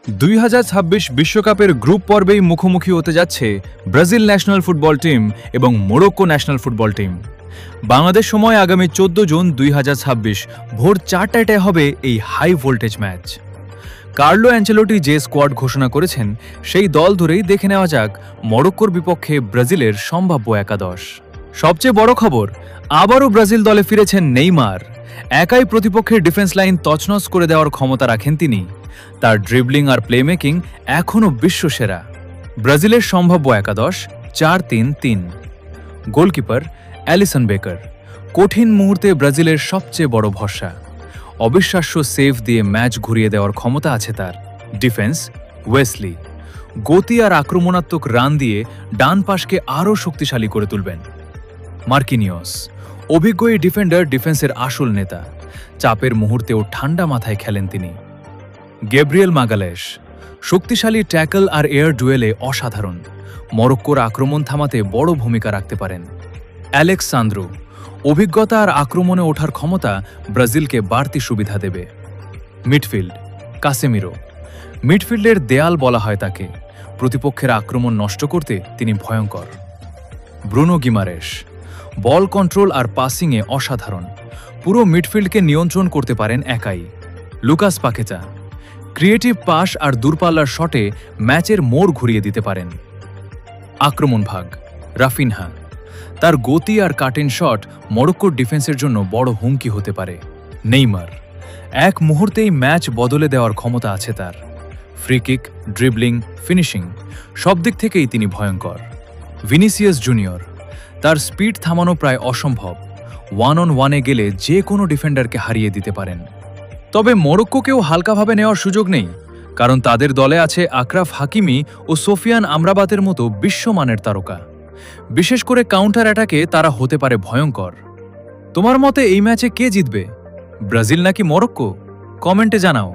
2026 বিশ্বকাপের গ্রুপ পর্বেই মুখোমুখি হতে যাচ্ছে ব্রাজিল ন্যাশনাল ফুটবল টিম এবং Morocco national football team. Bangladesh সময় আগামী 14 জুন 2026 ভোর 4টায় হবে এই হাই ভোল্টেজ ম্যাচ। কার্লো অ্যাঞ্চেলোটি যে স্কোয়াড ঘোষণা করেছেন সেই দল ধরেই দেখে নেওয়া যাক মরক্কোর বিপক্ষে ব্রাজিলের সম্ভাব্য একাদশ। সবচেয়ে বড় খবর, আবারও ব্রাজিল দলে ফিরেছেন নেইমার। একাই প্রতিপক্ষের ডিফেন্স লাইন তছনছ করে দেওয়ার ক্ষমতা রাখেন তিনি। তার ড্রিবলিং আর প্লেমেকিং এখনও বিশ্বসেরা। ব্রাজিলের সম্ভাব্য একাদশ 4-3-3। গোলকিপার অ্যালিসন বেকার, কঠিন মুহূর্তে ব্রাজিলের সবচেয়ে বড় ভরসা। অবিশ্বাস্য সেভ দিয়ে ম্যাচ ঘুরিয়ে দেওয়ার ক্ষমতা আছে তার। ডিফেন্স ওয়েসলি, গতি আর আক্রমণাত্মক রান দিয়ে ডান পাশকে আরও শক্তিশালী করে তুলবেন। মার্কিনিয়স, অভিজ্ঞ এই ডিফেন্ডার ডিফেন্সের আসল নেতা। চাপের মুহূর্তেও ঠান্ডা মাথায় খেলেন তিনি। গ্যাব্রিয়েল মাগালেশ, শক্তিশালী ট্যাকল আর এয়ার ডুয়েলে অসাধারণ। মরক্কোর আক্রমণ থামাতে বড় ভূমিকা রাখতে পারেন। অ্যালেক্স সান্দ্রো, অভিজ্ঞতা আর আক্রমণে ওঠার ক্ষমতা ব্রাজিলকে বাড়তি সুবিধা দেবে। মিডফিল্ড কাসেমিরো, মিডফিল্ডের দেয়াল বলা হয় তাকে। প্রতিপক্ষের আক্রমণ নষ্ট করতে তিনি ভয়ঙ্কর। ব্রুনো গিমারেশ, বল কন্ট্রোল আর পাসিংয়ে অসাধারণ। পুরো মিডফিল্ডকে নিয়ন্ত্রণ করতে পারেন একাই। লুকাস পাকেটা, ক্রিয়েটিভ পাস আর দূরপাল্লার শটে ম্যাচের মোড় ঘুরিয়ে দিতে পারেন। আক্রমণ ভাগ রাফিনহা, তার গতি আর কাটেন শট মরক্কোর ডিফেন্সের জন্য বড় হুমকি হতে পারে। নেইমার, এক মুহূর্তেই ম্যাচ বদলে দেওয়ার ক্ষমতা আছে তার। ফ্রিকিক, ড্রিবলিং, ফিনিশিং সব দিক থেকেই তিনি ভয়ঙ্কর। ভিনিসিয়াস জুনিয়র, তার স্পিড থামানো প্রায় অসম্ভব। 1-on-1-এ গেলে যে কোনো ডিফেন্ডারকে হারিয়ে দিতে পারেন। তবে মরক্কোকেও হালকাভাবে নেওয়ার সুযোগ নেই, কারণ তাদের দলে আছে আক্রাফ হাকিমি ও সোফিয়ান আমরাবাতের মতো বিশ্বমানের তারকা। বিশেষ করে কাউন্টার অ্যাটাকে তারা হতে পারে ভয়ঙ্কর। তোমার মতে এই ম্যাচে কে জিতবে, ব্রাজিল নাকি মরক্কো? কমেন্টে জানাও।